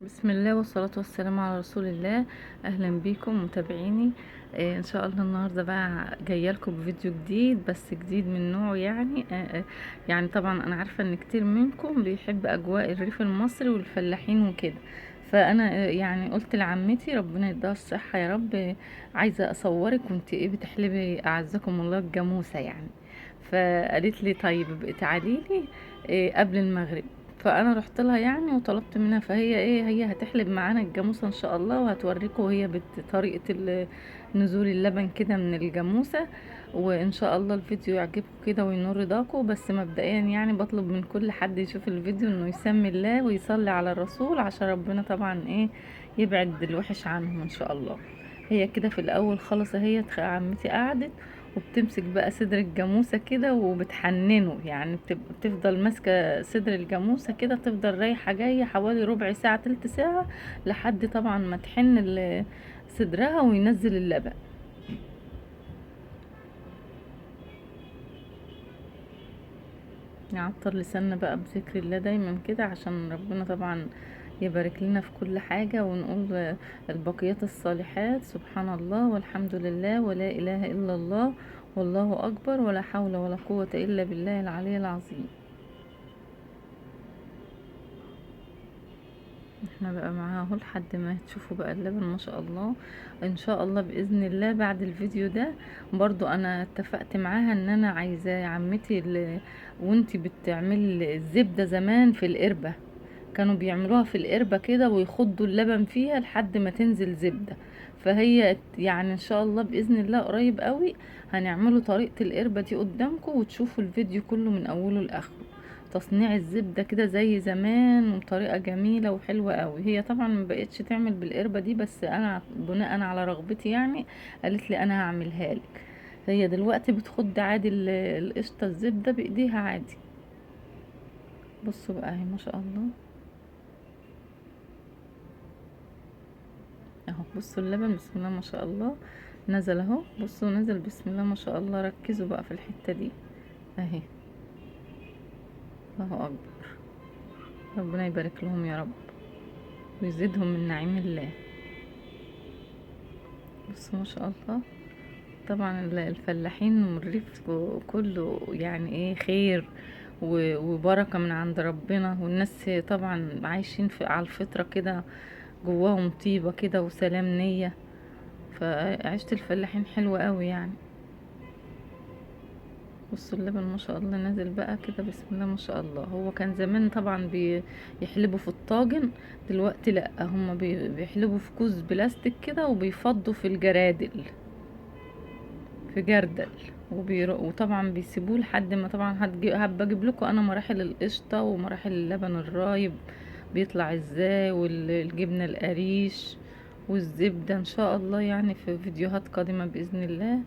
بسم الله والصلاة والسلام على رسول الله. اهلا بيكم متابعيني. ان شاء الله النهارده بقى جايه لكم بفيديو جديد، بس جديد من نوعه يعني طبعا انا عارفه ان كتير منكم بيحب اجواء الريف المصري والفلاحين وكده. فانا يعني قلت لعمتي ربنا يديها الصحه يا رب، عايزه اصورك وانت بتحلبي اعزكم الله الجاموسه يعني. فقالت لي طيب ابقي تعالي لي قبل المغرب. فانا رحت لها يعني وطلبت منها، فهي هي هتحلب معانا الجاموسه ان شاء الله، وهتوريكم وهي طريقه نزول اللبن كده من الجاموسه. وان شاء الله الفيديو يعجبكم كده وينور رضاكم. بس مبدئيا يعني بطلب من كل حد يشوف الفيديو انه يسمي الله ويصلي على الرسول، عشان ربنا طبعا يبعد الوحش عنهم ان شاء الله. هي كده في الاول خالص اهي عمتي قعدت وبتمسك بقى صدر الجاموسة كده وبتحننه، يعني بتفضل ماسكة صدر الجاموسة كده، تفضل رايحة جاية حوالي ربع ساعة تلت ساعة، لحد طبعا ما تحن صدرها وينزل اللبن. نعطر لساننا بقى بذكر الله دايما كده، عشان ربنا طبعا يبارك لنا في كل حاجة، ونقول البقيات الصالحات سبحان الله والحمد لله ولا إله إلا الله والله أكبر ولا حول ولا قوة إلا بالله العلي العظيم. احنا بقى معاها اهو لحد ما تشوفوا بقى اللبن ما شاء الله. ان شاء الله باذن الله بعد الفيديو ده برضو انا اتفقت معاها ان انا عايزه عمتي وانتي بتعمل الزبده زمان في القربه، كانوا بيعملوها في القربة كده ويخضوا اللبن فيها لحد ما تنزل زبدة. فهي يعني ان شاء الله بإذن الله قريب قوي هنعملوا طريقة القربة دي قدامكم، وتشوفوا الفيديو كله من اوله لاخره. تصنيع الزبدة كده زي زمان وبطريقة جميلة وحلوة قوي. هي طبعا ما بقتش تعمل بالقربة دي، بس انا بناء على رغبتي يعني قالت لي انا هعملها لك. هي دلوقتي بتخد عادي القشطة الزبدة بايديها عادي. بصوا بقى اهي ما شاء الله اهو. بصوا اللبن بسم الله ما شاء الله نزل اهو، بصوا نزل بسم الله ما شاء الله. ركزوا بقى في الحتة دي اهي. الله اكبر، ربنا يبارك لهم يا رب ويزيدهم من نعيم الله. بصوا ما شاء الله. طبعا الفلاحين والريف كله يعني خير وبركة من عند ربنا، والناس طبعا عايشين على الفطرة كده، جواهم طيبة كده وسلام نية. فعيشة الفلاحين حلوة قوي يعني. بصوا اللبن ما شاء الله نازل بقى كده بسم الله ما شاء الله. هو كان زمان طبعا بيحلبوا في الطاجن، دلوقتي لا، هما بيحلبوا في كوز بلاستيك كده وبيفضوا في الجرادل، في جردل، وطبعا بيسيبوه لحد ما طبعا هبقى اجيب لكم انا مراحل القشطه ومراحل اللبن الرايب بيطلع ازاي، والجبنه القريش والزبده ان شاء الله يعني في فيديوهات قادمه باذن الله.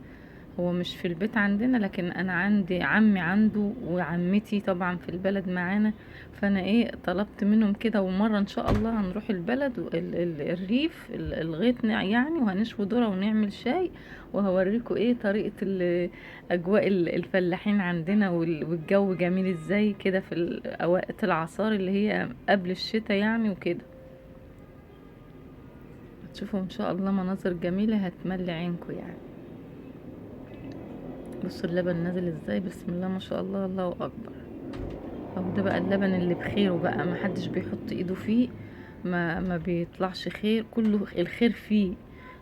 هو مش في البيت عندنا، لكن انا عندي عمي عنده وعمتي طبعا في البلد معانا، فانا طلبت منهم كده. ومره ان شاء الله هنروح البلد الريف الغيط يعني، وهنشوي ذره ونعمل شاي، وهوريكم طريقه اجواء الفلاحين عندنا، والجو جميل ازاي كده في اوقات العصار اللي هي قبل الشتاء يعني وكده. هتشوفوا ان شاء الله مناظر جميله هتملي عينكم يعني. بصوا اللبن نازل ازاي بسم الله ما شاء الله الله اكبر. اهو ده بقى اللبن اللي بخيره بقى، ما حدش بيحط ايده فيه ما بيطلعش خير، كله الخير فيه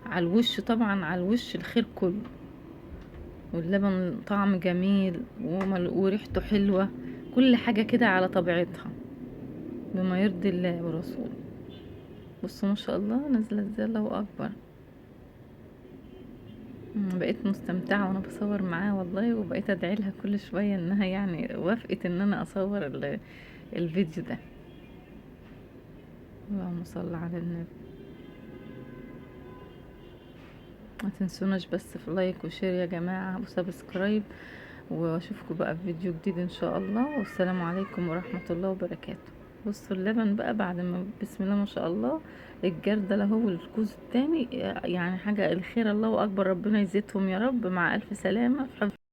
على الوش، طبعا على الوش الخير كله. واللبن طعم جميل وريحته حلوة، كل حاجة كده على طبيعتها بما يرضي الله ورسوله. بصوا ما شاء الله نازلة ازاي الله اكبر. بقيت مستمتعة وانا بصور معاها والله، وبقيت ادعي لها كل شوية انها يعني وافقت ان انا اصور الفيديو ده. اللهم صل على النبي. ما تنسوناش بس في لايك وشير يا جماعة وسبسكرايب، واشوفكم بقى في فيديو جديد ان شاء الله، والسلام عليكم ورحمة الله وبركاته. بصوا اللبن بقى بعد ما بسم الله ما شاء الله الجردل اهو والكوز التاني، يعني حاجة الخير الله اكبر، ربنا يزيدهم يا رب، مع الف سلامة في